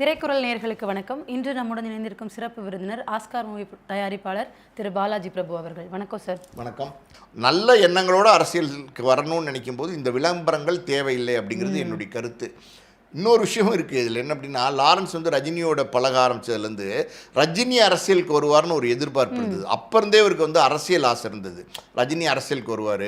திரைக்குறள் நேயர்களுக்கு வணக்கம். இன்று நம்முடன் இணைந்திருக்கும் சிறப்பு விருந்தினர் ஆஸ்கார் மூவி தயாரிப்பாளர் திரு பாலாஜி பிரபு அவர்கள். வணக்கம் சார். வணக்கம். நல்ல எண்ணங்களோடு அரசியலுக்கு வரணும்னு நினைக்கும் போது இந்த விளம்பரங்கள் தேவையில்லை அப்படிங்கிறது என்னுடைய கருத்து. இன்னொரு விஷயம் இருக்குது இதில். என்ன அப்படின்னா, லாரன்ஸ் வந்து ரஜினியோட பழக ஆரம்பித்ததுலேருந்து ரஜினி அரசியலுக்கு வருவார்னு ஒரு எதிர்பார்ப்பு இருந்தது. அப்போ இருந்தே இவருக்கு வந்து அரசியல் ஆசை இருந்தது. ரஜினி அரசியலுக்கு வருவார்,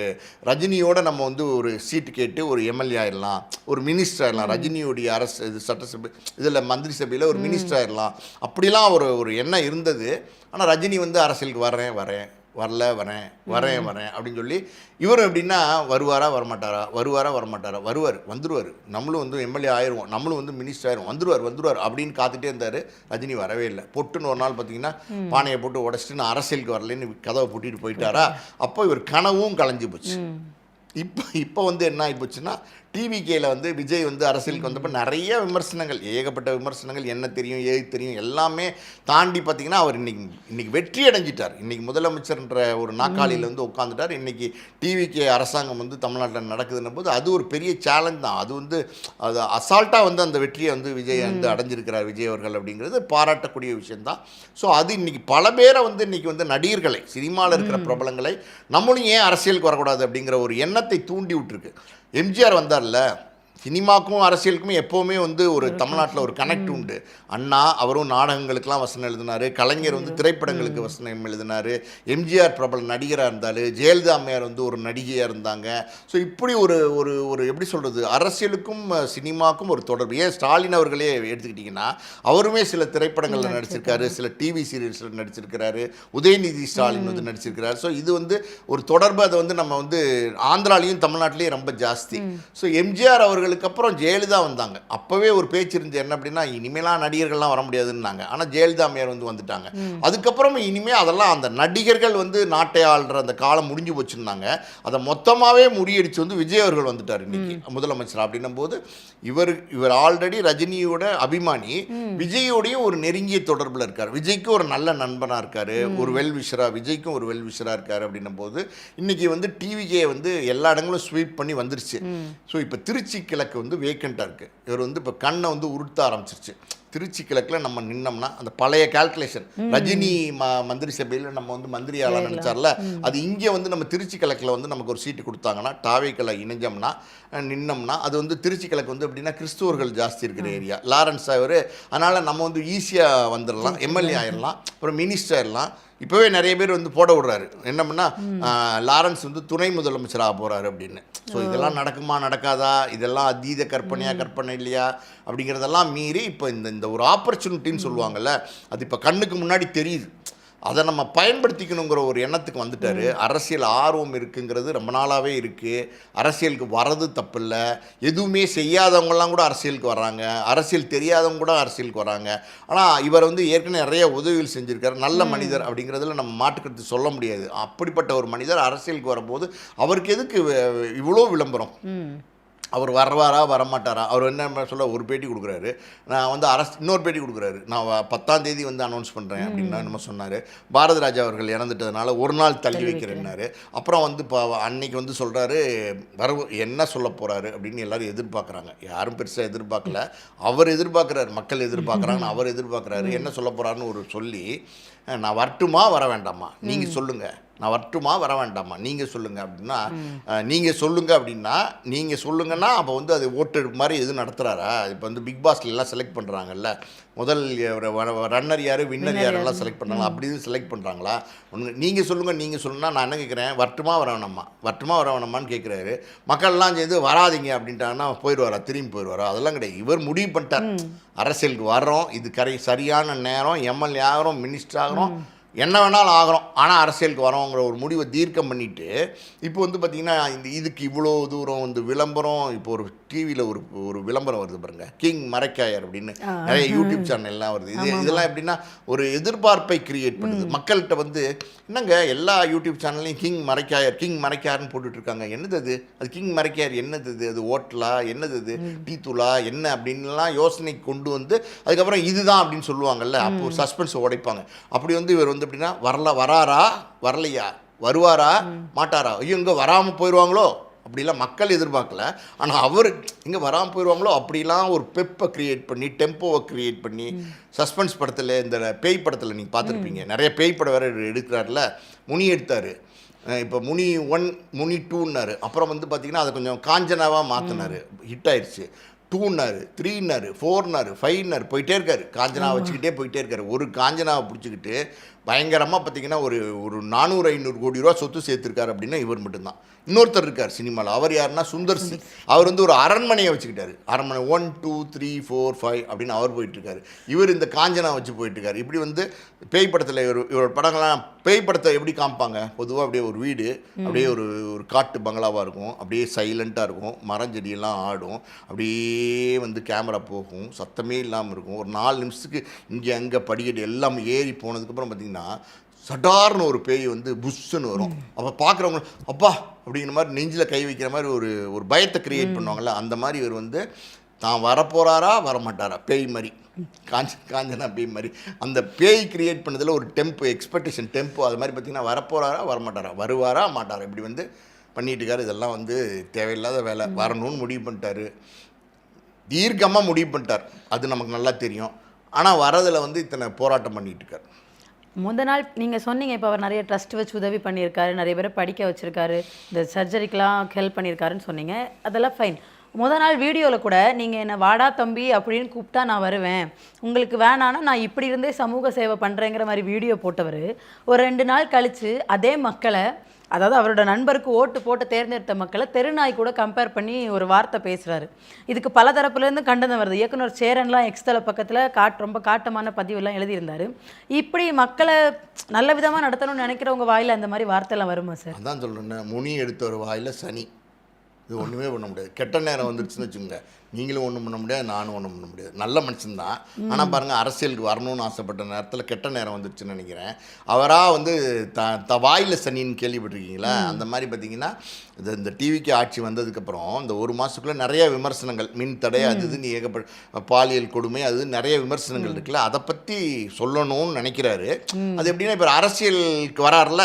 ரஜினியோட நம்ம வந்து ஒரு சீட்டு கேட்டு ஒரு எம்எல்ஏ ஆயிடலாம், ஒரு மினிஸ்டர் ஆயிடலாம், ரஜினியோடைய அரசு இது சட்டசபை இதில் மந்திரி சபையில் ஒரு மினிஸ்டர் ஆயிடலாம், அப்படிலாம் ஒரு எண்ணம் இருந்தது. ஆனால் ரஜினி வந்து அரசியலுக்கு வரேன் அப்படின்னு சொல்லி இவரும் எப்படின்னா வருவாரா வரமாட்டாரா வந்துடுவார், நம்மளும் வந்து எம்எல்ஏ ஆயிடுவோம், நம்மளும் வந்து மினிஸ்டர் ஆயிடுவோம், வந்துடுவார் அப்படின்னு காத்துட்டே இருந்தார். ரஜினி வரவே இல்லை. பொட்டுன்னு ஒரு நாள் பார்த்தீங்கன்னா பானையை போட்டு உடச்சிட்டு நான் அரசியலுக்கு வரலன்னு கதவை பூட்டிட்டு போயிட்டாரா. அப்போ இவர் கனவும் கலைஞ்சி போச்சு. இப்போ வந்து என்ன ஆகி போச்சுன்னா, டிவிகேயில் வந்து விஜய் வந்து அரசியலுக்கு வந்தப்போ நிறைய விமர்சனங்கள், ஏகப்பட்ட விமர்சனங்கள், என்ன தெரியும் ஏது தெரியும் எல்லாமே தாண்டி பார்த்திங்கன்னா அவர் இன்றைக்கி வெற்றி அடைஞ்சிட்டார். இன்றைக்கி முதலமைச்சர்ன்ற ஒரு நாற்காலியில் வந்து உட்காந்துட்டார். இன்றைக்கி டிவிகே அரசாங்கம் வந்து தமிழ்நாட்டில் நடக்குதுன்னும் போது அது ஒரு பெரிய சேலஞ்ச் தான். அது வந்து அது அசால்ட்டாக வந்து அந்த வெற்றியை வந்து விஜய் வந்து அடைஞ்சிருக்கிறார் விஜய் அவர்கள் அப்படிங்கிறது பாராட்டக்கூடிய விஷயந்தான். ஸோ அது இன்றைக்கி பல பேரை வந்து இன்றைக்கி வந்து நடிகர்களை, சினிமாவில் இருக்கிற பிரபலங்களை நம்மளும் ஏன் அரசியலுக்கு வரக்கூடாது அப்படிங்கிற ஒரு எண்ணத்தை தூண்டி விட்டுருக்கு. எம்ஜிஆர் வந்தார்ல, சினிமாக்கும் அரசியலுக்குமே எப்போவுமே வந்து ஒரு தமிழ்நாட்டில் ஒரு கனெக்ட் உண்டு. அண்ணா அவரும் நாடகங்களுக்கெல்லாம் வசனம் எழுதினார், கலைஞர் வந்து திரைப்படங்களுக்கு வசனம் எழுதினார், எம்ஜிஆர் பிரபல நடிகராக இருந்தார், ஜெயலலிதா அம்மையார் வந்து ஒரு நடிகையாக இருந்தாங்க. ஸோ இப்படி ஒரு எப்படி சொல்கிறது, அரசியலுக்கும் சினிமாக்கும் ஒரு தொடர்பு. ஏன் ஸ்டாலின் அவர்களே எடுத்துக்கிட்டிங்கன்னா அவருமே சில திரைப்படங்களில் நடிச்சிருக்காரு, சில டிவி சீரியல்ஸில் நடிச்சிருக்கிறாரு, உதயநிதி ஸ்டாலின் வந்து நடிச்சிருக்கிறார். ஸோ இது வந்து ஒரு தொடர்பு. அதை வந்து நம்ம வந்து ஆந்திராலையும் தமிழ்நாட்டிலையும் ரொம்ப ஜாஸ்தி. ஸோ எம்ஜிஆர் அவர்கள் அப்புறம் ஜெயலலிதா வந்தாங்க. அப்போவே ஒரு பேச்சு இருந்துச்சு, என்ன அப்படின்னா இனிமேலாம் நடிகர்கள்லாம் வர முடியாதுன்னாங்க. ஆனால் ஜெயலலிதா அம்மையார் வந்து வந்துட்டாங்க. அதுக்கப்புறம் இனிமேல் அதெல்லாம் அந்த நடிகர்கள் வந்து நாட்டை ஆள்ற அந்த காலம் முடிஞ்சு போச்சுன்னாங்க. அதை மொத்தமாகவே முறியடிச்சு வந்து விஜய் அவர்கள் வந்துட்டார் இன்னைக்கு முதலமைச்சர். அப்படின்னும் போது இவர் ஆல்ரெடி ரஜினியோட அபிமானி, விஜயோடையும் ஒரு நெருங்கிய தொடர்பில் இருக்கார். விஜய்க்கும் ஒரு நல்ல நண்பனாக இருக்கார், ஒரு வெல்விஷரா, விஜய்க்கும் ஒரு வெல்விஷராக இருக்கார். அப்படின்னும் போது இன்னைக்கு வந்து டிவிக்கே வந்து எல்லா இடங்களும் ஸ்வீப் பண்ணி வந்துருச்சு. ஸோ இப்போ திருச்சி கிழக்கு வந்து வேக்கண்ட்டாக இருக்குது. இவர் வந்து இப்போ கண்ணை வந்து உருட்ட ஆரம்பிச்சிருச்சு. திருச்சி கிழக்கில் நம்ம நின்னோம்னா அந்த பழைய கால்குலேஷன், ரஜினி மந்திரி சபையில் நம்ம வந்து மந்திரியாலாம் நினச்சார்ல, அது இங்கே வந்து நம்ம திருச்சி கிழக்கில் வந்து நமக்கு ஒரு சீட்டு கொடுத்தாங்கன்னா, டாவேக்கில் இணைஞ்சோம்னா நின்னோம்னா, அது வந்து திருச்சி கிழக்கு வந்து எப்படின்னா கிறிஸ்துவர்கள் ஜாஸ்தி இருக்கிற ஏரியா. லாரன்ஸ் அவர், அதனால் நம்ம வந்து ஈஸியாக வந்துடலாம், எம்எல்ஏ ஆயிடலாம், அப்புறம் மினிஸ்டர் ஆயிடலாம். இப்போவே நிறைய பேர் வந்து போட விடுறாரு, என்ன பண்ணால் லாரன்ஸ் வந்து துணை முதலமைச்சராக போகிறாரு அப்படின்னு. ஸோ இதெல்லாம் நடக்குமா நடக்காதா, இதெல்லாம் அதீத கற்பனை இல்லையா அப்படிங்கிறதெல்லாம் மீறி இப்போ இந்த ஒரு ஆப்பர்ச்சுனிட்டின்னு சொல்லுவாங்கள்ல, அது இப்போ கண்ணுக்கு முன்னாடி தெரியுது. அதை நம்ம பயன்படுத்திக்கணுங்கிற ஒரு எண்ணத்துக்கு வந்துட்டார். அரசியல் ஆர்வம் இருக்குங்கிறது ரொம்ப நாளாகவே இருக்குது. அரசியலுக்கு வர்றது தப்பில்லை. எதுவுமே செய்யாதவங்களாம் கூட அரசியலுக்கு வர்றாங்க, அரசியல் தெரியாதவங்க கூட அரசியலுக்கு வராங்க. ஆனால் இவர் வந்து ஏற்கனவே நிறைய உதவிகள் செஞ்சுருக்காரு, நல்ல மனிதர் அப்படிங்கிறதுல நம்ம மாட்டுக்கிறது சொல்ல முடியாது. அப்படிப்பட்ட ஒரு மனிதர் அரசியலுக்கு வரும்போது அவருக்கு எதுக்கு இவ்வளோ விளம்பரம்? அவர் வருவாரா வரமாட்டாரா? அவர் என்ன சொல்ல, ஒரு பேட்டி கொடுக்குறாரு, நான் வந்து இன்னொரு பேட்டி கொடுக்குறாரு, நான் 10ஆம் தேதி வந்து அனௌன்ஸ் பண்ணுறேன் அப்படின்னு நம்ம சொன்னார். பாரதி ராஜா அவர்கள் இறந்துட்டதுனால ஒரு நாள் தள்ளி வைக்கிறேன்னாரு. அப்புறம் வந்து இப்போ அன்னைக்கு வந்து சொல்கிறாரு என்ன சொல்ல போகிறாரு அப்படின்னு எல்லோரும் எதிர்பார்க்குறாங்க. யாரும் பெருசாக எதிர்பார்க்கல, அவர் எதிர்பார்க்குறாரு, மக்கள் எதிர்பார்க்குறாங்கன்னு அவர் எதிர்பார்க்குறாரு. என்ன சொல்ல போகிறாருன்னு ஒரு சொல்லி, நான் வரட்டுமா வர வேண்டாமா நீங்கள் சொல்லுங்கள், நான் வரட்டுமா வர வேண்டாமா நீங்கள் சொல்லுங்கள் அப்படின்னா, நீங்கள் சொல்லுங்கன்னா அப்போ வந்து அது ஓட்டு மாதிரி எதுவும் நடத்துகிறாரா? இப்போ வந்து பிக் பாஸ்ல எல்லாம் செலக்ட் பண்ணுறாங்கல்ல, முதல் ரன்னர் யார் வின்னர் யாரெல்லாம் செலக்ட் பண்ணுறாங்களா, அப்படி இது செலக்ட் பண்ணுறாங்களா? நீங்கள் சொல்லுங்கன்னா நான் என்ன கேட்குறேன், வரட்டுமா வர வேணாமான்னு கேட்குறாரு. மக்கள்லாம் சேர்ந்து வராதிங்க அப்படின்ட்டாங்கன்னா திரும்பி போயிடுவாரா? அதெல்லாம் கிடையாது. இவர் முடிவு பண்ணிட்டார், அரசியலுக்கு வர்றோம், இது சரியான நேரம், எம்எல்ஏ ஆகிறோம், மினிஸ்டர் ஆகிறோம், என்ன வேணாலும் ஆகிறோம், ஆனால் அரசியலுக்கு வரோங்கிற ஒரு முடிவை தீர்க்கம் பண்ணிவிட்டு இப்போ வந்து பார்த்திங்கன்னா இதுக்கு இவ்வளோ தூரம் வந்து விளம்பரம். இப்போ ஒரு டிவியில் ஒரு விளம்பரம் வருது பாருங்க, கிங் மரைக்காயர் அப்படின்னு நிறைய யூடியூப் சேனல்லாம் வருது. இதெல்லாம் எப்படின்னா ஒரு எதிர்பார்ப்பை கிரியேட் பண்ணுது மக்கள்கிட்ட. வந்து என்னங்க எல்லா யூடியூப் சேனல்லையும் கிங் மரைக்காயர்னு போட்டுட்ருக்காங்க, என்னது அது கிங் மரைக்காயர், என்னது அது ஓட்டலா, என்னது அது டீ தூளா என்ன அப்படின்லாம் யோசனை கொண்டு வந்து அதுக்கப்புறம் இதுதான் அப்படின்னு சொல்லுவாங்கல்ல, அப்போ ஒரு சஸ்பென்ஸை உடைப்பாங்க. அப்படி வந்து இவர் வந்து எப்படின்னா வராரா வரலையா, வருவாரா மாட்டாரா, ஐயோ இங்கே வராமல் போயிடுவாங்களோ அப்படிலாம் மக்கள் எதிர்பார்க்கல. ஆனால் அவர் இங்கே வராமல் போயிடுவாங்களோ அப்படிலாம் ஒரு பெப்பை க்ரியேட் பண்ணி, டெம்போவை க்ரியேட் பண்ணி, சஸ்பென்ஸ் படத்தில், இந்த பேய் படத்தில் நீங்கள் பார்த்துருப்பீங்க, நிறைய பேய் படம் வேறு எடுக்கிறாருல, முனி எடுத்தார். இப்போ முனி 1, முனி 2ன்னாரு. அப்புறம் வந்து பார்த்திங்கன்னா அதை கொஞ்சம் காஞ்சனாவாக மாற்றினார், ஹிட் ஆயிடுச்சு. 2ன்னாரு, 3ன்னாரு, 4ன்னாரு, 5ன்னாரு, போயிட்டே இருக்காரு. காஞ்சனா வச்சுக்கிட்டே போயிட்டே இருக்காரு. ஒரு காஞ்சனாவை பிடிச்சிக்கிட்டு பயங்கரமாக பார்த்தீங்கன்னா ஒரு 400-500 கோடி ரூபா சொத்து சேர்த்துருக்காரு அப்படின்னா இவர் மட்டும்தான். இன்னொருத்தர் இருக்கார் சினிமாவில். அவர் யாருன்னா சுந்தர் சி. அவர் வந்து ஒரு அரண்மனையை வச்சுக்கிட்டாரு. அரண்மனை 1, 2, 3, 4, 5 அப்படின்னு அவர் போயிட்டுருக்காரு. இவர் இந்த காஞ்சனா வச்சு போயிட்டுருக்காரு. இப்படி வந்து பேய் படத்தில் இவரோட படங்கள்லாம், பேய் படத்தை எப்படி காமிப்பாங்க, பொதுவாக அப்படியே ஒரு வீடு, அப்படியே ஒரு காட்டு பங்களாவாக இருக்கும், அப்படியே சைலண்ட்டாக இருக்கும், மரஞ்செடியெல்லாம் ஆடும், அப்படியே வந்து கேமரா போகும், சத்தமே இல்லாமல் இருக்கும். ஒரு 4 நிமிஷத்துக்கு இங்கே அங்கே படிக்கட்டு எல்லாம் ஏறி போனதுக்கப்புறம் பார்த்திங்கன்னா சடார்னு ஒரு பேய் வந்து புஷ்ஷுன்னு வரும். அப்போ பார்க்குறவங்க அப்பா அப்படிங்கிற மாதிரி நெஞ்சில் கை வைக்கிற மாதிரி ஒரு பயத்தை க்ரியேட் பண்ணுவாங்கள்ல, அந்த மாதிரி இவர் வந்து தான் வரப்போகிறாரா வரமாட்டாரா, பேய் மாதிரி, காஞ்சனா பேய் மாதிரி. அந்த பேய் க்ரியேட் பண்ணதில் ஒரு டெம்போ, எக்ஸ்பெக்டேஷன் டெம்போ, அது மாதிரி பார்த்திங்கன்னா வரப்போகிறாரா வரமாட்டாரா, வருவாரா மாட்டாரா, இப்படி வந்து பண்ணிட்டு இருக்காரு. இதெல்லாம் வந்து தேவையில்லாத வேலை. வரணும்னு முடிவு பண்ணிட்டாரு, தீர்க்கமாக முடிவு பண்ணிட்டார், அது நமக்கு நல்லா தெரியும். ஆனால் வரதில் வந்து இத்தனை போராட்டம் பண்ணிகிட்டு இருக்கார். முந்த நாள் நீங்கள் சொன்னீங்க, இப்போ அவர் நிறைய ட்ரஸ்ட் வச்சு உதவி பண்ணியிருக்காரு, நிறைய பேரை படிக்க வச்சுருக்காரு, இந்த சர்ஜரிக்கெலாம் ஹெல்ப் பண்ணியிருக்காருன்னு சொன்னீங்க, அதெல்லாம் ஃபைன். முத நாள் வீடியோவில் கூட நீங்கள் என்னை வாடா தம்பி அப்படின்னு கூப்பிட்டா நான் வருவேன், உங்களுக்கு வேணான்னா நான் இப்படி இருந்தே சமூக சேவை பண்ணுறேங்கிற மாதிரி வீடியோ போட்டவர் ஒரு 2 நாள் கழித்து அதே மக்களை, அதாவது அவரோட நண்பருக்கு ஓட்டு போட்டு தேர்ந்தெடுத்த மக்களை தெருநாய் கூட கம்பேர் பண்ணி ஒரு வார்த்தை பேசுகிறாரு. இதுக்கு பல தரப்புலேருந்து கண்டனம் வருது. இயக்குனர் சேரன்லாம் எக்ஸ்தல பக்கத்தில் ரொம்ப காட்டமான பதிவெல்லாம் எழுதியிருந்தார். இப்படி மக்களை நல்ல விதமாக நடத்தணும்னு நினைக்கிறவங்க வாயில் அந்த மாதிரி வார்த்தைலாம் வருமா சார்? அதான் சொல்கிறேன், முனி எடுத்த ஒரு வாயில் சனி, இது ஒன்றுமே பண்ண முடியாது. கெட்ட நேரம் வந்துருச்சுன்னு வச்சுக்கோங்க, நீங்களும் ஒன்றும் பண்ண முடியாது, நானும் ஒன்றும் பண்ண முடியாது. நல்ல மனுஷன்தான். ஆனால் பாருங்கள், அரசியலுக்கு வரணும்னு ஆசைப்பட்ட நேரத்தில் கெட்ட நேரம் வந்துருச்சுன்னு நினைக்கிறேன். அவராக வந்து வாயில் சனின்னு கேள்விப்பட்டிருக்கீங்களா? அந்த மாதிரி பார்த்தீங்கன்னா இந்த டிவிக்கு ஆட்சி வந்ததுக்கப்புறம் இந்த 1 மாதத்துக்குள்ளே நிறைய விமர்சனங்கள், மின் தடை, அது இதுன்னு ஏகப்பட்ட பாலியல் கொடுமை, அது நிறைய விமர்சனங்கள் இருக்குல்ல, அதை பற்றி சொல்லணும்னு நினைக்கிறாரு. அது எப்படின்னா இப்போ அரசியலுக்கு வராருல,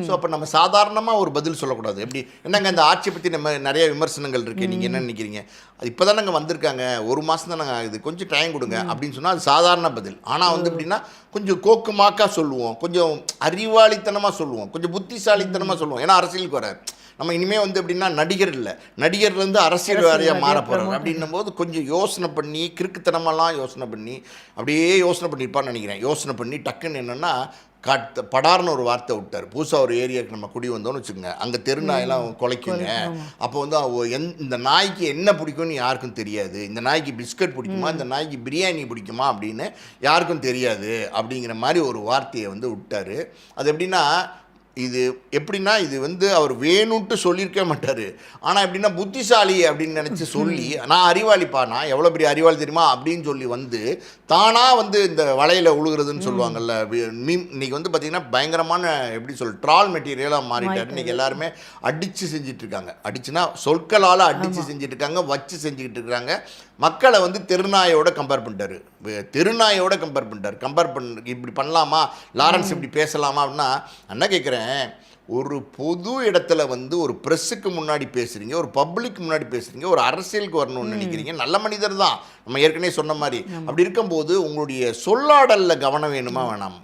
ஸோ அப்போ நம்ம சாதாரணமாக ஒரு பதில் சொல்லக்கூடாது. எப்படி என்னங்க இந்த ஆட்சியை பற்றி நம்ம நிறைய விமர்சனங்கள் இருக்குது, நீங்கள் என்ன நினைக்கிறீங்க, அது இப்போ தானே வந்திருக்காங்க, 1 மாதம் தானே ஆகுது, கொஞ்சம் டைம் கொடுங்க அப்படின்னு சொன்னால் அது சாதாரண பதில். ஆனால் வந்து எப்படின்னா கொஞ்சம் கோக்குமாக்கா சொல்லுவோம், கொஞ்சம் அறிவாளித்தனமாக சொல்லுவோம், கொஞ்சம் புத்திசாலித்தனமாக சொல்லுவோம். ஏன்னா அரசியலுக்கு வரார். நம்ம இனிமேல் வந்து எப்படின்னா நடிகர் இல்லை, நடிகர்லேருந்து அரசியல்வாதியாக மாற போகிறார் அப்படின்னும் போது கொஞ்சம் யோசனை பண்ணி, கிறுக்குத்தனமெல்லாம் யோசனை பண்ணி, அப்படியே யோசனை பண்ணியிருப்பான்னு நினைக்கிறேன். யோசனை பண்ணி டக்குன்னு என்னென்னா படார்னு ஒரு வார்த்தை விட்டார். புதுசாக ஒரு ஏரியாவுக்கு நம்ம குடி வந்தோன்னு வச்சுக்கோங்க, அங்கே தெருநாயெல்லாம் குலைக்குங்க. அப்போ வந்து இந்த நாய்க்கு என்ன பிடிக்கும்னு யாருக்கும் தெரியாது, இந்த நாய்க்கு பிஸ்கட் பிடிக்குமா, இந்த நாய்க்கு பிரியாணி பிடிக்குமா அப்படின்னு யாருக்கும் தெரியாது அப்படிங்கிற மாதிரி ஒரு வார்த்தையை வந்து விட்டார். அது எப்படின்னா இது வந்து அவர் வேணும்ட்டு சொல்லியிருக்க மாட்டார். ஆனால் எப்படின்னா புத்திசாலி அப்படின்னு நினச்சி சொல்லி, நான் அறிவாளிப்பா, நான் எவ்வளோ பெரிய அறிவாளி தெரியுமா அப்படின்னு சொல்லி வந்து தானாக வந்து இந்த வலையில் உழுகிறதுன்னு சொல்லுவாங்கல்ல. இன்றைக்கி வந்து பார்த்திங்கன்னா பயங்கரமான எப்படி ட்ரால் மெட்டீரியலாக மாறிட்டார். இன்றைக்கி எல்லாருமே அடித்து செஞ்சிட்ருக்காங்க. அடிச்சுன்னா சொற்களால் அடித்து செஞ்சிட்ருக்காங்க, வச்சு செஞ்சுக்கிட்டு இருக்கிறாங்க. மக்களை வந்து தெருநாயோட கம்பேர் பண்ணிட்டார். இப்படி பண்ணலாமா, லாரன்ஸ் இப்படி பேசலாமா அப்படின்னா என்ன கேட்குறேன், ஒரு பொது இடத்துல வந்து ஒரு ப்ரெஸ்ஸுக்கு முன்னாடி பேசுகிறீங்க, ஒரு பப்ளிக் முன்னாடி பேசுகிறீங்க, ஒரு அரசியலுக்கு வரணும்னு நினைக்கிறீங்க, நல்ல மனிதர் தான், நம்ம ஏற்கனவே சொன்ன மாதிரி. அப்படி இருக்கும்போது உங்களுடைய சொல்லாடலில் கவனம்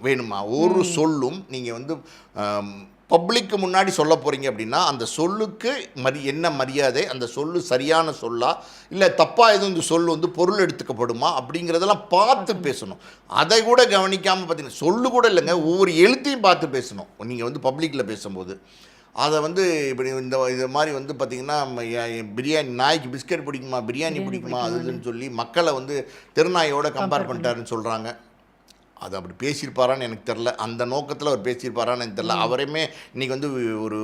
வேணுமா? ஒரு சொல்லும் நீங்கள் வந்து பப்ளிக்கு முன்னாடி சொல்ல போகிறீங்க அப்படின்னா அந்த சொல்லுக்கு என்ன மரியாதை, அந்த சொல்லு சரியான சொல்லா இல்லை தப்பாக எதுவும் இந்த சொல் வந்து பொருள் எடுத்துக்கப்படுமா அப்படிங்கிறதெல்லாம் பார்த்து பேசணும். அதை கூட கவனிக்காமல் பார்த்தீங்கன்னா சொல்லு கூட இல்லைங்க, ஒவ்வொரு எழுத்தையும் பார்த்து பேசணும். நீங்கள் வந்து பப்ளிக்கில் பேசும்போது அதை வந்து இப்படி இது மாதிரி வந்து பார்த்திங்கன்னா பிரியாணி, நாய்க்கு பிஸ்கட் பிடிக்குமா, பிரியாணி பிடிக்குமா, அதுன்னு சொல்லி மக்களை வந்து தெருநாயோட கம்பேர் பண்ணிட்டாருன்னு சொல்கிறாங்க. அது அப்படி பேசியிருப்பாரான்னு எனக்கு தெரில, அந்த நோக்கத்தில் அவர் பேசியிருப்பாரான்னு எனக்கு தெரில. அவரையுமே இன்றைக்கி வந்து ஒரு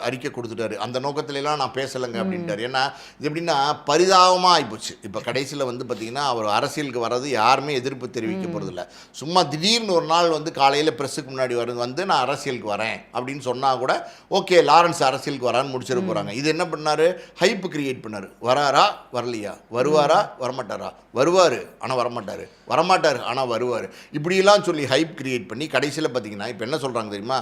அறிக்கை கொடுத்துட்டாரு, அந்த நோக்கத்துலலாம் நான் பேசலைங்க அப்படின்ட்டார். ஏன்னா இது எப்படின்னா பரிதாபமாக ஆகிப்போச்சு. இப்போ கடைசியில் வந்து பார்த்திங்கன்னா அவர் அரசியலுக்கு வர்றது யாருமே எதிர்ப்பு தெரிவிக்க போகிறதில்ல. சும்மா திடீர்னு ஒரு நாள் வந்து காலையில் ப்ரெஸ்ஸுக்கு முன்னாடி வந்து நான் அரசியலுக்கு வரேன் அப்படின்னு சொன்னால் கூட ஓகே, லாரன்ஸ் அரசியலுக்கு வரான்னு முடிச்சிட போகிறாங்க. இது என்ன பண்ணார், ஹைப்பு கிரியேட் பண்ணார். வராரா வரலையா, வருவாரா வரமாட்டாரா, வருவார் ஆனால் வரமாட்டார், வரமாட்டார் ஆனால் வருவார், இப்படி இப்படிலாம் சொல்லி ஹைப் கிரியேட் பண்ணி கடைசியில் பார்த்தீங்கன்னா இப்போ என்ன சொல்கிறாங்க தெரியுமா,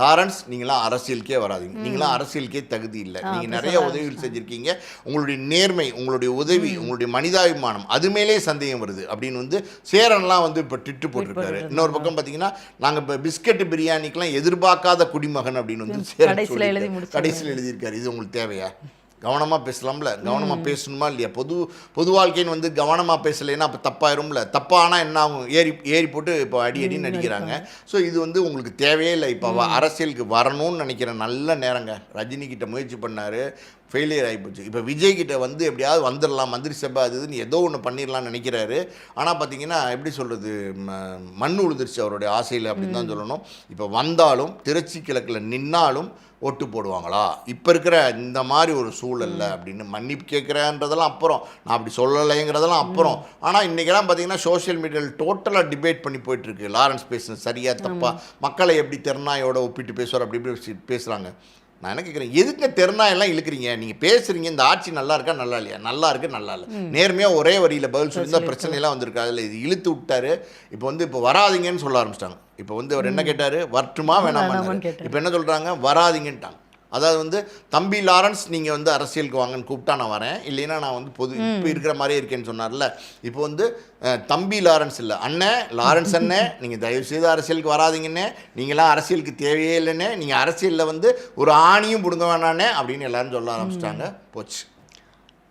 லாரன்ஸ் நீங்களாம் அரசியலுக்கே வராதீங்க, நீங்களாம் அரசியலுக்கே தகுதி இல்லை, நீங்கள் நிறைய உதவிகள் செஞ்சுருக்கீங்க, உங்களுடைய நேர்மை, உங்களுடைய உதவி, உங்களுடைய மனிதாபிமானம் அது மேலே சந்தேகம் வருது அப்படின்னு வந்து சேரன்லாம் வந்து இப்போ டிட்டு போட்டிருக்காரு. இன்னொரு பக்கம் பார்த்தீங்கன்னா நாங்கள் இப்போ பிஸ்கட் பிரியாணிக்கெலாம் எதிர்பார்க்காத குடிமகன் அப்படின்னு வந்து சேரன் கடைசியில் எழுதியிருக்காரு. இது உங்களுக்கு தேவையா? கவனமாக பேசலாம்ல, கவனமாக பேசணுமா இல்லையா? பொது வாழ்க்கைன்னு வந்து கவனமாக பேசலைன்னா அப்போ தப்பாயிரும்ல. தப்பானால் என்ன ஆகும், ஏறி போட்டு இப்போ அடின்னு நடிக்கிறாங்க. ஸோ இது வந்து உங்களுக்கு தேவையே இல்லை. இப்போ அரசியலுக்கு வரணும்னு நினைக்கிற நல்ல நேரங்க. ரஜினிகிட்ட முயற்சி பண்ணார், ஃபெயிலியர் ஆகிப்போச்சு. இப்போ விஜய்கிட்ட வந்து எப்படியாவது வந்துடலாம், மந்திரி சபை அது இதுன்னு ஏதோ ஒன்று பண்ணிடலாம்னு நினைக்கிறாரு. ஆனால் பார்த்தீங்கன்னா எப்படி சொல்கிறது, மண் உழுதுருச்சு அவருடைய ஆசையில் அப்படின்னு தான் சொல்லணும். இப்போ வந்தாலும் திருச்சி கிழக்கில் நின்னாலும் ஓட்டு போடுவாங்களா இப்போ இருக்கிற இந்த மாதிரி ஒரு சூழல்ல அப்படின்னு மன்னிப்பு கேட்குறேன்றதெல்லாம் அப்புறம், நான் அப்படி சொல்லலைங்கிறதெல்லாம் அப்புறம். ஆனால் இன்றைக்கெல்லாம் பார்த்தீங்கன்னா சோஷியல் மீடியாவில் டோட்டலாக டிபேட் பண்ணி போயிட்டுருக்கு. லாரன்ஸ் பேசுறது சரியா தப்பா, மக்களை எப்படி தெருநாயோட ஒப்பிட்டு பேசுவார் அப்படி இப்படி பேசுகிறாங்க. நான் என்ன கேட்குறேன், எதுக்கு தெருநாயெல்லாம் இழுக்கிறீங்க? நீங்கள் பேசுகிறீங்க இந்த ஆட்சி நல்லா இருக்கா நல்லா இல்லையா, நல்லா இருக்கு நல்லா இல்லை, நேர்மையாக ஒரே வரியில் பதில் சொல்லி தான் பிரச்சனையெல்லாம் வந்திருக்கு. அதில் இது இழுத்து விட்டாரு. இப்போ வராதிங்கன்னு சொல்ல ஆரம்பிச்சிட்டாங்க. இப்போ வந்து அவர் என்ன கேட்டார், வரட்டுமா வேணாமா, இப்போ என்ன சொல்கிறாங்க, வராதிங்கன்ட்டாங்க. அதாவது வந்து தம்பி லாரன்ஸ் நீங்கள் வந்து அரசியலுக்கு வாங்கன்னு கூப்பிட்டா நான் வரேன், இல்லைன்னா நான் வந்து இப்போ இருக்கிற மாதிரியே இருக்கேன்னு சொன்னார்ல. இப்போ வந்து தம்பி லாரன்ஸ் இல்லை, அண்ணன் லாரன்ஸ் அண்ணன், நீங்கள் தயவுசெய்து அரசியலுக்கு வராதிங்கண்ணே, நீங்களாம் அரசியலுக்கு தேவையே இல்லைன்னே, நீங்கள் அரசியலில் வந்து ஒரு ஆணியும் பிடுங்க வேணானே அப்படின்னு எல்லாரும் சொல்ல ஆரம்பிச்சிட்டாங்க. போச்சு.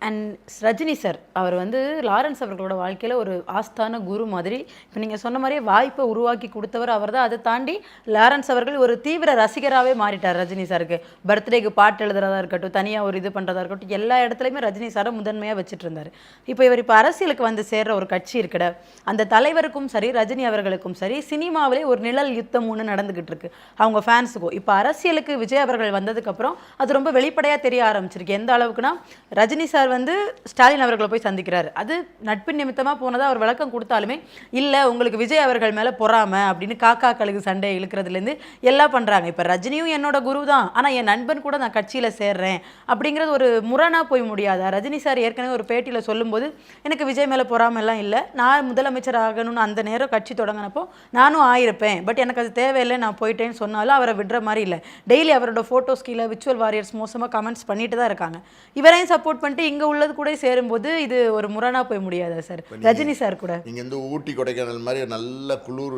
அண்ட் ரஜினி சார் அவர் வந்து லாரன்ஸ் அவர்களோட வாழ்க்கையில் ஒரு ஆஸ்தான குரு மாதிரி. இப்போ நீங்கள் சொன்ன மாதிரியே வாய்ப்பை உருவாக்கி கொடுத்தவர் அவர் தான். அதை தாண்டி லாரன்ஸ் அவர்கள் ஒரு தீவிர ரசிகராகவே மாறிட்டார் ரஜினி சாருக்கு. பர்த்டேக்கு பாட்டு எழுதுறதா இருக்கட்டும், தனியாக ஒரு இது பண்ணுறதா இருக்கட்டும், எல்லா இடத்துலையுமே ரஜினி சாரை முதன்மையாக வச்சுட்டு இருந்தார். இப்போ அரசியலுக்கு வந்து சேர்ற ஒரு கட்சி இருக்கட, அந்த தலைவருக்கும் சரி ரஜினி அவர்களுக்கும் சரி சினிமாவிலே ஒரு நிழல் யுத்தம் ஒன்று நடந்துக்கிட்டு இருக்கு அவங்க ஃபேன்ஸுக்கும். இப்போ அரசியலுக்கு விஜய் அவர்கள் வந்ததுக்கப்புறம் அது ரொம்ப வெளிப்படையாக தெரிய ஆரம்பிச்சிருக்கு. எந்த அளவுக்குன்னா, ரஜினி சார் வந்து ஸ்டாலின் அவர்களை போய் சந்திக்கிறாரு. அது நட்பின் நிமித்தமாக போனதாக அவர் விளக்கம் கொடுத்தாலுமே, இல்லை உங்களுக்கு விஜய் அவர்கள் மேலே பொறாம அப்படின்னு காக்கா கழுகு சண்டை இழுக்கிறதுலேருந்து எல்லாம் பண்ணுறாங்க. இப்போ ரஜினியும் என்னோட குரு தான், ஆனால் என் நண்பன் கூட நான் கட்சியில் சேர்றேன் அப்படிங்கிறது ஒரு முரணாக போய் முடியாதா? ரஜினி சார் ஏற்கனவே ஒரு பேட்டியில் சொல்லும்போது, எனக்கு விஜய் மேலே பொறாமெல்லாம் இல்லை, நான் முதலமைச்சர் ஆகணும்னு அந்த நேரம் கட்சி தொடங்கினப்போ நானும் ஆயிருப்பேன், பட் எனக்கு அது தேவையில்லை நான் போயிட்டேன்னு சொன்னாலும் அவரை விடுற மாதிரி இல்லை. டெய்லி அவரோட ஃபோட்டோஸ் கீழே விர்ச்சுவல் வாரியர்ஸ் மோசமாக கமெண்ட்ஸ் பண்ணிட்டு தான் இருக்காங்க. இவரையும் சப்போர்ட் பண்ணிட்டு இங்கே உள்ளது கூட சேரும்போது இது ஒரு முரணா போய் முடியாதா சார்? ரஜினி சார் கூட நீங்கள் வந்து ஊட்டி கொடைக்கானல் மாதிரி நல்ல குளிர்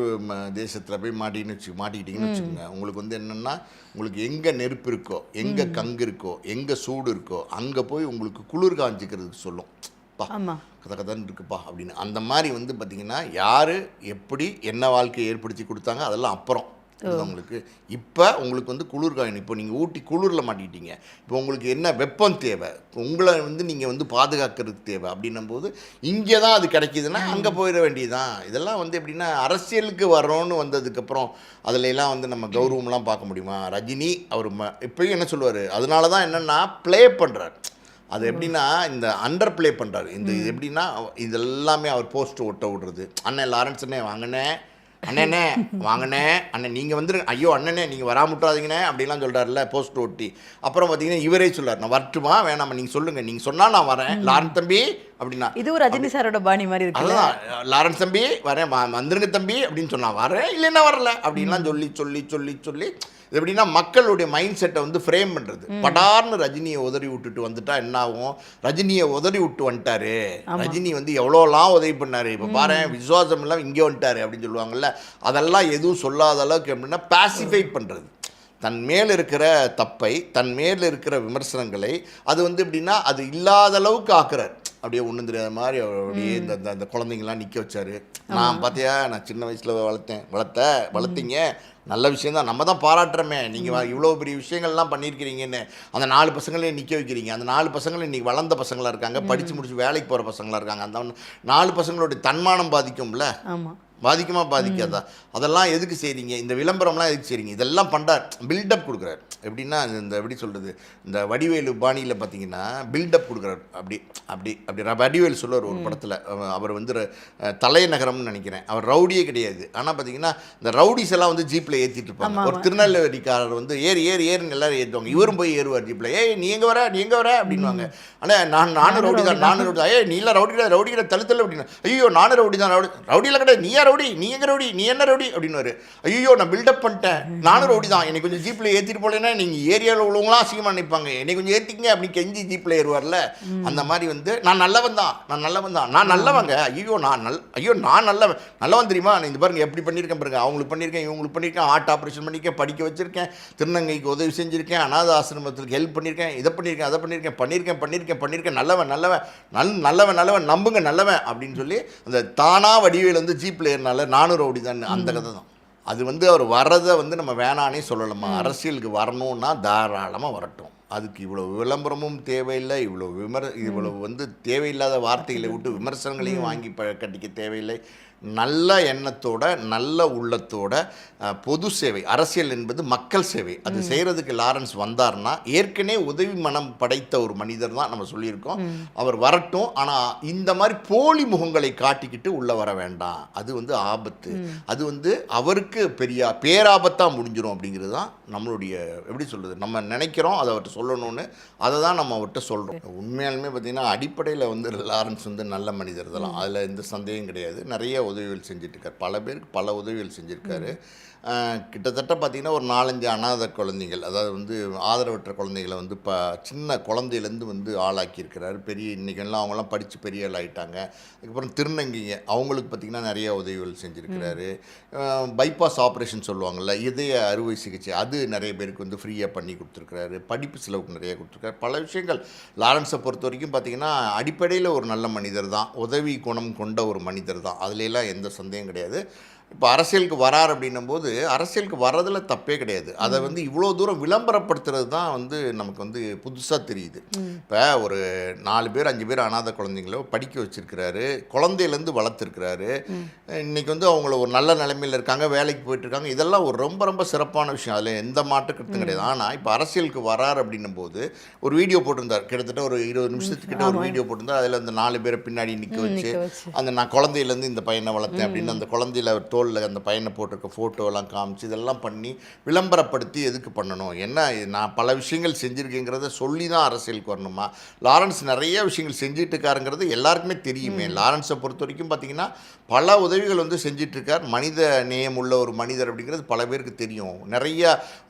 தேசத்தில் போய் மாட்டிக்கிட்டீங்கன்னு வச்சுக்கோங்க. உங்களுக்கு வந்து என்னென்னா, உங்களுக்கு எங்கே நெருப்பு இருக்கோ, எங்கே கங்கு இருக்கோ, எங்கே சூடு இருக்கோ, அங்கே போய் உங்களுக்கு குளிர் காஞ்சிக்கிறதுக்கு சொல்லும். கதன்னு இருக்குப்பா அப்படின்னு. அந்த மாதிரி வந்து பார்த்தீங்கன்னா யார் எப்படி என்ன வாழ்க்கையை ஏற்படுத்தி கொடுத்தாங்க அதெல்லாம் அப்புறம் உங்களுக்கு. இப்போ உங்களுக்கு வந்து குளிர் காயணும். இப்போ நீங்கள் ஊட்டி குளிரில் மாட்டிக்கிட்டீங்க. இப்போ உங்களுக்கு என்ன வெப்பம் தேவை, உங்களை வந்து நீங்கள் வந்து பாதுகாக்கிறதுக்கு தேவை அப்படின்னும் போது இங்கே தான் அது கிடைக்கிதுன்னா அங்கே போயிட வேண்டியதுதான். இதெல்லாம் வந்து எப்படின்னா, அரசியலுக்கு வரோன்னு வந்ததுக்கப்புறம் அதிலெல்லாம் வந்து நம்ம கௌரவம்லாம் பார்க்க முடியுமா? ரஜினி அவர் இப்போயும் என்ன சொல்லுவார், அதனால தான் என்னென்னா ப்ளே பண்ணுறார். அது எப்படின்னா இந்த அண்டர் ப்ளே பண்ணுறாரு. இந்த இது எப்படின்னா, இதெல்லாமே அவர் போஸ்ட் ஒட்ட விடுறது, அண்ணன் லாரன்ஸ்னே வாங்கினே, அண்ணனே வாங்கினே, அண்ணன் நீங்கள் வந்து ஐயோ அண்ணனே நீங்கள் வராமுட்டாதீங்கண்ணே அப்படிலாம் சொல்கிறாருல்ல போஸ்ட் ஒட்டி. அப்புறம் பார்த்தீங்கன்னா இவரே சொல்லார், நான் வரட்டுமா வேணாமா நீங்கள் சொல்லுங்கள், நீங்கள் சொன்னால் நான் வரேன் லாரன்ஸ் தம்பி அப்படின்னா. இது ரஜினி சாரோட பாணி மாதிரி இருக்கு. அதுதான் லாரன்ஸ் தம்பி வரேன், வந்துருங்க தம்பி அப்படின்னு சொன்னால் வரேன், இல்லைன்னா வரல அப்படின்லாம் சொல்லி சொல்லி சொல்லி சொல்லி எப்படின்னா மக்களுடைய மைண்ட் செட்டை வந்து ஃப்ரேம் பண்ணுறது. படார்னு ரஜினியை உதறி விட்டுட்டு வந்துட்டா என்ன ஆகும், ரஜினியை உதறி விட்டு வந்துட்டாரு, ரஜினி வந்து எவ்வளோலாம் உதவி பண்ணார், இப்போ பாரு விசுவாசம் எல்லாம் இங்கே வந்துட்டாரு அப்படின்னு சொல்லுவாங்கல்ல. அதெல்லாம் எதுவும் சொல்லாத அளவுக்கு எப்படின்னா பாசிஃபைட் பண்ணுறது. தன் மேல் இருக்கிற தப்பை, தன் மேல் இருக்கிற விமர்சனங்களை அது வந்து எப்படின்னா அது இல்லாத அளவுக்கு ஆக்குறார். அப்படியே ஒன்றும் தெரியாத மாதிரி அப்படியே இந்த குழந்தைங்களாம் நிற்க வச்சார். நான் பார்த்தியா நான் சின்ன வயசில் வளர்த்தீங்க, நல்ல விஷயந்தான், நம்ம தான் பாராட்டுறோமே, நீங்கள் இவ்வளோ பெரிய விஷயங்கள்லாம் பண்ணியிருக்கிறீங்கன்னு. அந்த 4 பசங்களையும் நிற்க வைக்கிறீங்க. அந்த 4 பசங்களும் இன்றைக்கி வளர்ந்த பசங்களாக இருக்காங்க, படித்து முடிச்சு வேலைக்கு போகிற பசங்களாக இருக்காங்க. அந்த 4 பசங்களுடைய தன்மானம் பாதிக்கும்ல. ஆமாம், பாதிக்குமா பாதிக்காதா? அதெல்லாம் எதுக்கு செய்கிறீங்க, இந்த விளம்பரம்லாம் எதுக்கு செய்கிறீங்க? இதெல்லாம் பண்ணுறார், பில்டப் கொடுக்குறாரு. எப்படின்னா இந்த எப்படி சொல்கிறது, இந்த வடிவேலு பாணியில் பார்த்தீங்கன்னா பில்டப் கொடுக்குறாரு. அப்படி அப்படி அப்படி வடிவேலு சொல்லுவார் ஒரு படத்தில், அவர் வந்து தலைநகரம்னு நினைக்கிறேன், அவர் ரவுடியே கிடையாது. ஆனால் பார்த்தீங்கன்னா இந்த ரவுடிஸ் எல்லாம் வந்து ஜீப்பில் ஏற்றிட்டு இருப்பாங்க. ஒரு திருநெல்வேலிக்காரர் வந்து ஏறுன்னு எல்லாரும் ஏற்றுவாங்க, இவரும் போய் ஏறுவார் ஜீப்பில். நீ எங்கே வர அப்படின்வாங்க. ஆனால் நானும் ரவுடி தான், ஏய் நீ எல்லாம் ரவுடி கிடையாது தழுத்தல் அப்படின்னா, ஐயோ நானும் ரவுடி தான், ரவுடியில் கிடையாது, நீயா ரவுடி, நீ எங்க ரவுடி, நீ என்ன ரவுடி அப்படின்னுவாரு. ஐயோ நான் பில்டப் பண்ணிட்டேன், நானும் ரவுடி தான், என்னை கொஞ்சம் ஜீப்பில் ஏற்றிட்டு போலேன்னா நீங்கள் ஏரியாவில் உள்ளவங்களாம் அசிங்கமாக நினைப்பாங்க, என்னை கொஞ்சம் ஏற்றிங்க அப்படி கெஞ்சி ஜீப்பில் ஏறுவார்ல. அந்த மாதிரி வந்து நான் நல்லவன் தான், நான் நல்லவங்க, ஐயோ நான் நல்லவன் தெரியுமா, நான் இந்த பாருங்க எப்படி பண்ணியிருக்கேன் பாருங்க, அவங்களுக்கு பண்ணியிருக்கேன், இவங்களுக்கு பண்ணியிருக்கேன், ஹார்ட் ஆப்ரேஷன் பண்ணியிருக்கேன், படிக்க வச்சிருக்கேன், திருநங்கைக்கு உதவி செஞ்சுருக்கேன், அனாத ஆசிரமத்துக்கு ஹெல்ப் பண்ணியிருக்கேன், இதை பண்ணியிருக்கேன், அதை பண்ணியிருக்கேன், நல்லவன் நம்புங்க நல்லவன் அப்படின்னு சொல்லி அந்த தானா வடிவேல் வந்து ஜீப்பில் ஏறினால நானும் ரவுடி தான், அந்த கதை தான். அது வந்து அவர் வர்றதை வந்து நம்ம வேணானே சொல்லலாமா. அரசியலுக்கு வரணும்னா தாராளமாக வரட்டும், அதுக்கு இவ்வளோ விளம்பரமும் தேவையில்லை, இவ்வளவு வந்து தேவையில்லாத வார்த்தைகளை விட்டு விமர்சனங்களையும் வாங்கி கட்டிக்க தேவையில்லை. நல்ல எண்ணத்தோட நல்ல உள்ளத்தோட பொது சேவை, அரசியல் என்பது மக்கள் சேவை, அது செய்கிறதுக்கு லாரன்ஸ் வந்தார்னா ஏற்கனவே உதவி மனம் படைத்த ஒரு மனிதர் தான் நம்ம சொல்லியிருக்கோம். அவர் வரட்டும், ஆனால் இந்த மாதிரி போலி முகங்களை காட்டிக்கிட்டு உள்ளே வர வேண்டாம், அது வந்து ஆபத்து, அது வந்து அவருக்கு பெரிய பேராபத்தாக முடிஞ்சிடும் அப்படிங்கிறது தான் நம்மளுடைய எப்படி சொல்கிறது, நம்ம நினைக்கிறோம் அதை அவர்கிட்ட சொல்லணும்னு, அதை தான் நம்ம அவர்கிட்ட சொல்கிறோம். உண்மையாலுமே பார்த்திங்கன்னா அடிப்படையில் வந்து லாரன்ஸ் வந்து நல்ல மனிதர் தான், அதில் எந்த சந்தேகம் கிடையாது. நிறைய உதவிகள் செஞ்சிட்ருக்கார், பல பேருக்கு பல உதவிகள் செஞ்சுருக்காரு. கிட்டத்தட்ட பார்த்திங்கன்னா ஒரு 4-5 அனாதை குழந்தைகள், அதாவது வந்து ஆதரவற்ற குழந்தைகளை வந்து சின்ன குழந்தையிலேருந்து வந்து ஆளாக்கியிருக்கிறாரு. இன்றைக்கெல்லாம் அவங்களாம் படித்து பெரிய ஆள் ஆகிட்டாங்க. அதுக்கப்புறம் திருநங்கைங்க அவங்களுக்கு பார்த்திங்கன்னா நிறைய உதவிகள் செஞ்சுருக்கிறாரு. பைபாஸ் ஆப்ரேஷன் சொல்லுவாங்கள்ல, இதய அறுவை சிகிச்சை, அது நிறைய பேருக்கு வந்து ஃப்ரீயாக பண்ணி கொடுத்துருக்குறாரு. படிப்பு செலவுக்கு நிறைய கொடுத்துருக்காரு. பல விஷயங்கள் லாரன்ஸை பொறுத்த வரைக்கும் பார்த்திங்கன்னா அடிப்படையில் ஒரு நல்ல மனிதர் தான், உதவி குணம் கொண்ட ஒரு மனிதர் தான், அதுலலாம் எந்த சந்தேகம் கிடையாது. இப்போ அரசியலுக்கு வரார் அப்படின்னும் போது அரசியலுக்கு வர்றதில் தப்பே கிடையாது. அதை வந்து இவ்வளோ தூரம் விளம்பரப்படுத்துறது தான் வந்து நமக்கு வந்து புதுசாக தெரியுது. இப்போ ஒரு 4 பேர் 5 பேர் அனாதை குழந்தைங்களோ படிக்க வச்சுருக்கிறாரு, குழந்தையிலேருந்து வளர்த்துருக்கிறாரு. இன்றைக்கி வந்து அவங்கள ஒரு நல்ல நிலைமையில் இருக்காங்க, வேலைக்கு போயிட்டுருக்காங்க. இதெல்லாம் ஒரு ரொம்ப ரொம்ப சிறப்பான விஷயம், அதில் எந்த மாற்று கருத்தும் கிடையாது. ஆனால் இப்போ அரசியலுக்கு வரார் அப்படின்னும் போது ஒரு வீடியோ போட்டிருந்தார், கிட்டத்தட்ட ஒரு 20 நிமிஷத்துக்கிட்ட ஒரு வீடியோ போட்டிருந்தார். அதில் அந்த 4 பேரை பின்னாடி நிற்க வச்சு நான் குழந்தையிலேருந்து இந்த பையனை வளர்த்தேன் அப்படின்னு அந்த குழந்தையில தோளில் அந்த பையனை போட்டிருக்க ஃபோட்டோலாம் காமிச்சு இதெல்லாம் பண்ணி விளம்பரப்படுத்தி எதுக்கு பண்ணணும்? என்ன நான் பல விஷயங்கள் செஞ்சுருக்கேங்கிறத சொல்லி தான் அரசியலுக்கு வரணுமா? லாரன்ஸ் நிறைய விஷயங்கள் செஞ்சுட்டு இருக்காருங்கிறது எல்லாருக்குமே தெரியுமே. லாரன்ஸை பொறுத்த வரைக்கும் பார்த்திங்கன்னா பல உதவிகள் வந்து செஞ்சிட்ருக்கார். மனித நேயம் உள்ள ஒரு மனிதர் அப்படிங்கிறது பல பேருக்கு தெரியும். நிறையா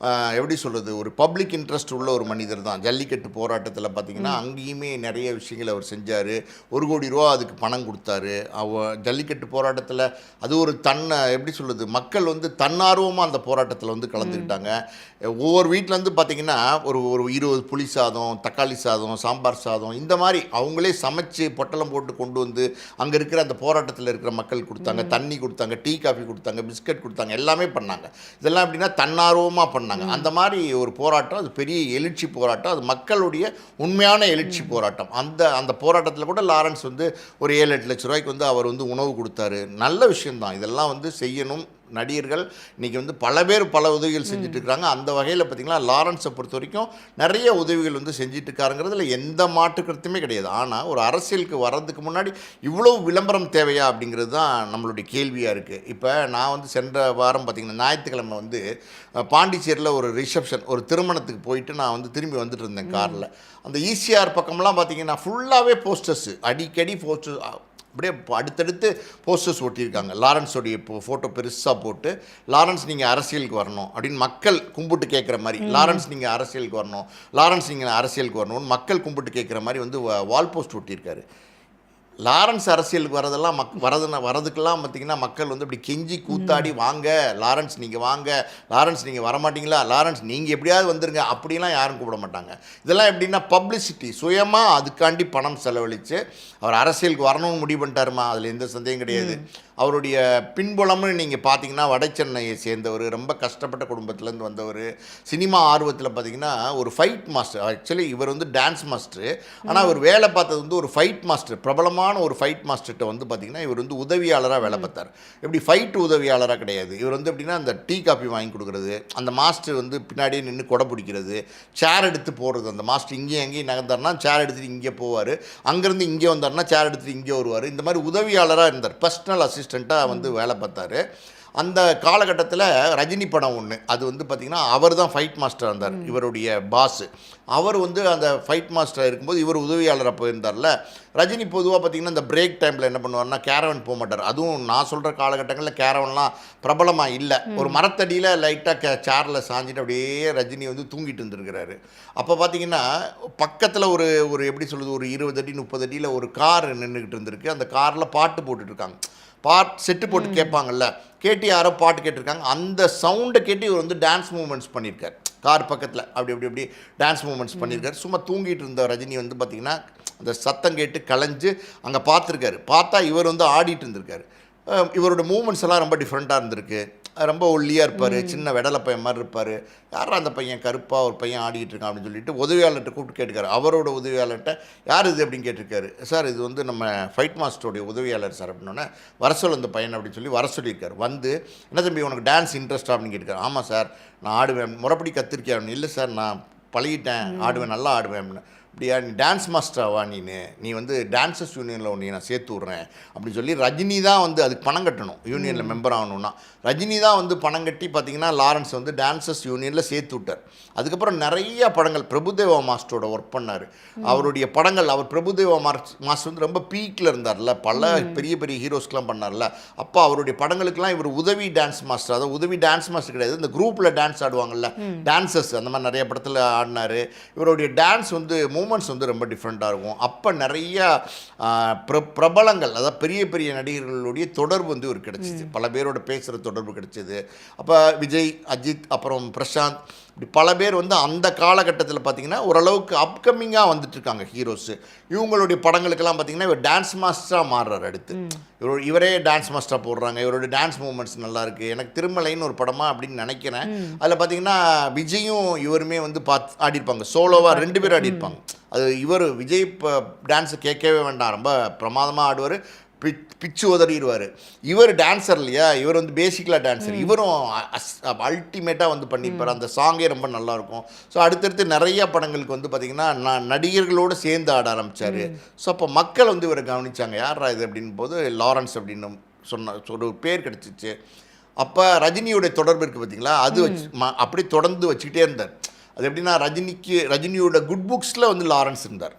எப்படி சொல்கிறது, ஒரு பப்ளிக் இன்ட்ரெஸ்ட் உள்ள ஒரு மனிதர் தான். ஜல்லிக்கட்டு போராட்டத்தில் பார்த்திங்கன்னா அங்கேயுமே நிறைய விஷயங்கள் அவர் செஞ்சார். 1 கோடி ரூபா அதுக்கு பணம் கொடுத்தாரு. ஜல்லிக்கட்டு போராட்டத்தில் அது ஒரு எப்படி சொல்கிறது, மக்கள் வந்து தன்னார்வமாக அந்த போராட்டத்தில் வந்து கலந்துக்கிட்டாங்க. ஒவ்வொரு வீட்டிலேருந்து பார்த்திங்கன்னா ஒரு 20 புளி சாதம், தக்காளி சாதம், சாம்பார் சாதம், இந்த மாதிரி அவங்களே சமைச்சு பொட்டலம் போட்டு கொண்டு வந்து அங்கே இருக்கிற அந்த போராட்டத்தில் இருக்கிற மக்கள் கொடுத்தாங்க. தண்ணி கொடுத்தாங்க, டீ காஃபி கொடுத்தாங்க, பிஸ்கட் கொடுத்தாங்க, எல்லாமே பண்ணாங்க. இதெல்லாம் எப்படின்னா தன்னார்வமாக பண்ணாங்க. அந்த மாதிரி ஒரு போராட்டம், அது பெரிய எழுச்சி போராட்டம், அது மக்களுடைய உண்மையான எழுச்சி போராட்டம். அந்த போராட்டத்தில் கூட லாரன்ஸ் வந்து ஒரு 7-8 லட்ச ரூபாய்க்கு வந்து அவர் வந்து உணவு கொடுத்தாரு. நல்ல விஷயம்தான், இதெல்லாம் வந்து செய்யணும். நடிகர்கள் இன்றைக்கி வந்து பல பேர் பல உதவிகள் செஞ்சிட்ருக்கிறாங்க. அந்த வகையில் பார்த்திங்கன்னா லாரன்ஸை பொறுத்த வரைக்கும் நிறைய உதவிகள் வந்து செஞ்சிட்ருக்காருங்கிறதுல எந்த மாற்று கருத்துமே கிடையாது. ஆனால் ஒரு அரசியலுக்கு வர்றதுக்கு முன்னாடி இவ்வளோ விளம்பரம் தேவையா அப்படிங்கிறது தான் நம்மளுடைய கேள்வியாக இருக்குது. இப்போ நான் வந்து சென்ற வாரம் பார்த்திங்கன்னா ஞாயிற்றுக்கிழமை வந்து பாண்டிச்சேரியில் ஒரு ரிசப்ஷன், ஒரு திருமணத்துக்கு போயிட்டு நான் வந்து திரும்பி வந்துட்டு இருந்தேன் காரில். அந்த ஈசிஆர் பக்கம்லாம் பார்த்திங்கன்னா ஃபுல்லாகவே போஸ்டர்ஸு, அடிக்கடி போஸ்டர், அப்படியே அடுத்தடுத்து போஸ்டர்ஸ் ஒட்டியிருக்காங்க. லாரன்ஸோடைய ஃபோட்டோ பெருசாக போட்டு, லாரன்ஸ் நீங்கள் அரசியலுக்கு வரணும் அப்படின்னு மக்கள் கும்பிட்டு கேட்குற மாதிரி, லாரன்ஸ் நீங்கள் அரசியலுக்கு வரணும், லாரன்ஸ் நீங்கள் அரசியலுக்கு வரணும்னு மக்கள் கும்பிட்டு கேட்குற மாதிரி வந்து வால் போஸ்ட் ஒட்டியிருக்காரு. லாரன்ஸ் அரசியலுக்கு வரதெல்லாம் வரதுக்கெல்லாம் பார்த்திங்கன்னா மக்கள் வந்து இப்படி கெஞ்சி கூத்தாடி, வாங்க லாரன்ஸ் நீங்கள் வாங்க, லாரன்ஸ் நீங்கள் வரமாட்டிங்களா, லாரன்ஸ் நீங்கள் எப்படியாவது வந்துருங்க அப்படிலாம் யாரும் கூப்பிட மாட்டாங்க. இதெல்லாம் எப்படின்னா பப்ளிசிட்டி, சுயமாக அதுக்காண்டி பணம் செலவழித்து அவர் அரசியலுக்கு வரணும்னு முடிவு பண்ணிட்டாருமா, அதில் எந்த சந்தேகம் கிடையாது. அவருடைய பின்புலம்னு நீங்கள் பார்த்தீங்கன்னா வட சென்னையை சேர்ந்தவர், ரொம்ப கஷ்டப்பட்ட குடும்பத்துலேருந்து வந்தவர், சினிமா ஆர்வத்தில் பார்த்தீங்கன்னா ஒரு ஃபைட் மாஸ்டர். ஆக்சுவலி இவர் வந்து டான்ஸ் மாஸ்டர், ஆனால் அவர் வேலை பார்த்தது வந்து ஒரு ஃபைட் மாஸ்டர், பிரபலமான ஒரு ஃபைட் மாஸ்டர்கிட்ட வந்து பார்த்திங்கன்னா இவர் வந்து உதவியாளராக வேலை பார்த்தார். எப்படி ஃபைட் உதவியாளராக கிடையாது, இவர் வந்து எப்படின்னா அந்த டீ காஃபி வாங்கி கொடுக்குறது, அந்த மாஸ்டர் வந்து பின்னாடியே நின்று கொடை பிடிக்கிறது, சேர் எடுத்து போடுறது. அந்த மாஸ்டர் இங்கேயும் எங்கேயும் நகர்ந்தார்னா சேர் எடுத்துகிட்டு இங்கே போவார், அங்கேருந்து இங்கே வந்தார்னா சேர் எடுத்துகிட்டு இங்கே வருவார். இந்த மாதிரி உதவியாளராக இருந்தார், பர்சனல் அசிஸ்டண்ட்டாக வந்து வேலை பார்த்தாரு. அந்த காலகட்டத்தில் ரஜினி படம் ஒன்று, அது வந்து பார்த்திங்கன்னா அவர் தான் ஃபைட் மாஸ்டர் இருந்தார், இவருடைய பாஸு. அவர் வந்து அந்த ஃபைட் மாஸ்டர் இருக்கும்போது இவர் உதவியாளராக போயிருந்தார்ல. ரஜினி பொதுவாக பார்த்திங்கன்னா இந்த பிரேக் டைமில் என்ன பண்ணுவார்னா கேரவன் போக மாட்டார். அதுவும் நான் சொல்கிற காலகட்டங்களில் கேரவன்லாம் பிரபலமாக இல்லை. ஒரு மரத்தடியில் லைட்டாக சேரில் சாஞ்சிட்டு அப்படியே ரஜினி வந்து தூங்கிட்டு இருந்திருக்கிறாரு. அப்போ பார்த்திங்கன்னா பக்கத்தில் ஒரு எப்படி சொல்கிறது, ஒரு 20 அடி 30 அடியில் ஒரு கார் நின்றுக்கிட்டு இருந்திருக்கு. அந்த காரில் பாட்டு போட்டுட்ருக்காங்க. செட்டு போட்டு கேட்பாங்கல்ல, கேட்டு யாரோ பாட்டு கேட்டிருக்காங்க. அந்த சவுண்டை கேட்டு இவர் வந்து டான்ஸ் மூமெண்ட்ஸ் பண்ணியிருக்கார். கார் பக்கத்தில் அப்படி டான்ஸ் மூமெண்ட்ஸ் பண்ணியிருக்காரு. சும்மா தூங்கிட்டு இருந்த ரஜினி வந்து பார்த்திங்கன்னா அந்த சத்தம் கேட்டு கலைஞ்சு அங்கே பார்த்துருக்காரு. பார்த்தா இவர் வந்து ஆடிட்டு இருந்திருக்காரு. இவரோட மூமெண்ட்ஸ் எல்லாம் ரொம்ப டிஃப்ரெண்ட்டாக இருந்திருக்கு. ரொம்ப ஒல்லியாக இருப்பார், சின்ன வெடலை பையன் மாதிரி இருப்பார். யாரா அந்த பையன் கருப்பாக ஒரு பையன் ஆடிட்டு இருக்கான் அப்படின்னு சொல்லிட்டு உதவியாளர்கிட்ட கூப்பிட்டு கேட்டுக்காரு. அவரோட உதவியாளர்கிட்ட யார் இது அப்படின்னு கேட்டிருக்காரு. சார் இது வந்து நம்ம ஃபைட் மாஸ்டருடைய உதவியாளர் சார் அப்படின்னோடனே வர சொல்ல அந்த பையன் அப்படின்னு சொல்லி வர சொல்லியிருக்காரு. வந்து என்ன தம்பி உனக்கு டான்ஸ் இன்ட்ரெஸ்ட்டாக அப்படின்னு கேட்டிருக்காரு. ஆமாம் சார் நான் ஆடுவேன், முறைப்படி கற்றுருக்கேன். இல்லை சார் நான் பழகிட்டேன், ஆடுவேன், நல்லா ஆடுவேன் அப்படின்னு. அப்படியா, நீ டான்ஸ் மாஸ்டராவா, நீ வந்து டான்சர்ஸ் யூனியனில் உன்னை நான் சேர்த்து விட்றேன் அப்படின்னு சொல்லி ரஜினி தான் வந்து அதுக்கு பணம் கட்டணும். யூனியனில் மெம்பர் ஆகணும்னா ரஜினி தான் வந்து பணம் கட்டி பார்த்திங்கன்னா லாரன்ஸ் வந்து டான்சர்ஸ் யூனியனில் சேர்த்து விட்டார். அதுக்கப்புறம் நிறைய படங்கள் பிரபுதேவா மாஸ்டரோட ஒர்க் பண்ணார். அவருடைய படங்கள், அவர் பிரபுதேவா மாஸ்டர் வந்து ரொம்ப பீக்கில் இருந்தார்ல, பல பெரிய பெரிய ஹீரோஸ்க்கெலாம் பண்ணார்ல. அப்போ அவருடைய படங்களுக்கெல்லாம் இவர் உதவி டான்ஸ் மாஸ்டர், அதாவது உதவி டான்ஸ் மாஸ்டர் கிடையாது, இந்த குரூப்பில் டான்ஸ் ஆடுவாங்கல்ல டான்சர்ஸ், அந்த மாதிரி நிறைய படத்தில் ஆடினார். இவருடைய டான்ஸ் வந்து மூமெண்ட்ஸ் வந்து ரொம்ப டிஃப்ரெண்ட்டாக இருக்கும். அப்போ நிறைய பிரபலங்கள், அதாவது பெரிய பெரிய நடிகர்களுடைய தொடர்பு வந்து ஒரு கிடச்சிது, பல பேரோட பேசுகிற தொடர்பு கிடச்சிது. அப்போ விஜய், அஜித், அப்புறம் பிரசாந்த், இப்படி பல பேர் வந்து அந்த காலகட்டத்தில் பார்த்திங்கன்னா ஓரளவுக்கு அப்கமிங்காக வந்துட்டுருக்காங்க ஹீரோஸு. இவங்களுடைய படங்களுக்கெல்லாம் பார்த்திங்கன்னா இவர் டான்ஸ் மாஸ்டராக மாறுறாரு. அடுத்து இவரே டான்ஸ் மாஸ்டராக போடுறாங்க. இவருடைய டான்ஸ் மூமெண்ட்ஸ் நல்லாயிருக்கு. எனக்கு திருமலைன்னு ஒரு படமாக அப்படின்னு நினைக்கிறேன். அதில் பார்த்திங்கன்னா விஜயும் இவருமே வந்து ஆடிருப்பாங்க, சோலோவாக 2 பேர் ஆடிருப்பாங்க. அது இவர் விஜய் டான்ஸை கேட்கவே வேண்டாம், ரொம்ப பிரமாதமாக ஆடுவார், பிச்சு உதறிடுவார். இவர் டான்ஸர் இல்லையா, இவர் வந்து பேசிக்கலாக டான்ஸர். இவரும் அல்டிமேட்டாக வந்து பண்ணியிருப்பார். அந்த சாங்கே ரொம்ப நல்லாயிருக்கும். ஸோ அடுத்தடுத்து நிறைய படங்களுக்கு வந்து பார்த்திங்கன்னா நடிகர்களோடு சேர்ந்து ஆட ஆரம்பித்தார். ஸோ அப்போ மக்கள் வந்து இவரை கவனித்தாங்க, யாரா இது அப்படின்னு போது லாரன்ஸ் அப்படின்னு சொன்ன ஒரு பேர் கிடச்சிச்சு. அப்போ ரஜினியோடைய தொடர்பு இருக்குது பார்த்திங்களா, அது வச்சு அப்படியே தொடர்ந்து வச்சுக்கிட்டே இருந்தார். அது எப்படின்னா ரஜினியோட குட் புக்ஸில் வந்து லாரன்ஸ் இருந்தார்.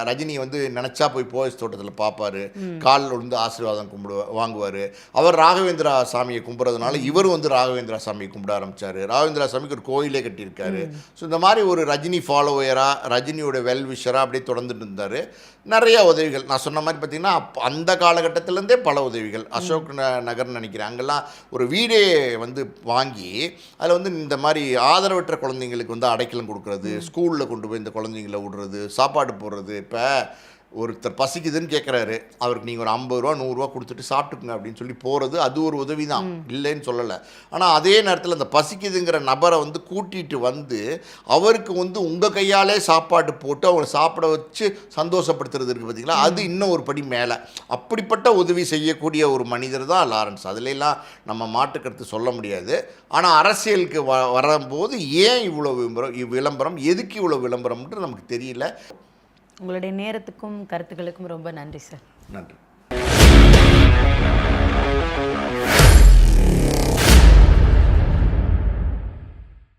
ரஜினி வந்து நினச்சா போய் போயஸ் தோட்டத்தில் பார்ப்பார், காலில் வந்து ஆசீர்வாதம் வாங்குவார். அவர் ராகவேந்திரா சாமியை கும்பிட்றதுனால இவரும் வந்து ராகவேந்திரா சாமியை கும்பிட ஆரம்பித்தார். ராகவேந்திரா சாமிக்கு ஒரு கோயிலே கட்டியிருக்காரு. ஸோ இந்த மாதிரி ஒரு ரஜினி ஃபாலோவராக, ரஜினியோட வெல்விஷராக அப்படியே தொடர்ந்துட்டு இருந்தார். நிறைய உதவிகள் நான் சொன்ன மாதிரி பார்த்திங்கன்னா அந்த காலகட்டத்திலேருந்தே பல உதவிகள். அசோக் நகர்னு நினைக்கிறேன், அங்கெல்லாம் ஒரு வீடே வந்து வாங்கி அதில் வந்து இந்த மாதிரி ஆதரவற்ற குழந்தைங்களுக்கு வந்து அடைக்கலம் கொடுக்குறது, ஸ்கூலில் கொண்டு போய் இந்த குழந்தைங்கள விடுறது, சாப்பாடு போடுறது. இப்போ ஒருத்தர் பசிக்குதுன்னு கேட்குறாரு, அவருக்கு நீங்கள் ஒரு 50 ரூபா 100 ரூபா கொடுத்துட்டு சாப்பிட்டுக்குங்க அப்படின்னு சொல்லி போகிறது, அது ஒரு உதவி தான், இல்லைன்னு சொல்லலை. ஆனால் அதே நேரத்தில் அந்த பசிக்குதுங்கிற நபரை வந்து கூட்டிகிட்டு வந்து அவருக்கு வந்து உங்கள் கையாலே சாப்பாடு போட்டு அவங்களை சாப்பிட வச்சு சந்தோஷப்படுத்துறது இருக்குது பார்த்திங்களா, அது இன்னும் ஒரு படி மேலே. அப்படிப்பட்ட உதவி செய்யக்கூடிய ஒரு மனிதர் தான் லாரன்ஸ். அதுலெல்லாம் நம்ம மாற்றுக்கருத்து சொல்ல முடியாது. ஆனால் அரசியலுக்கு வரும்போது ஏன் இவ்வளோ விளம்பரம், எதுக்கு இவ்வளோ விளம்பரம்ன்ட்டு நமக்கு தெரியல. உங்களுடைய நேரத்துக்கும் கருத்துக்களுக்கும் ரொம்ப நன்றி சார். நன்றி.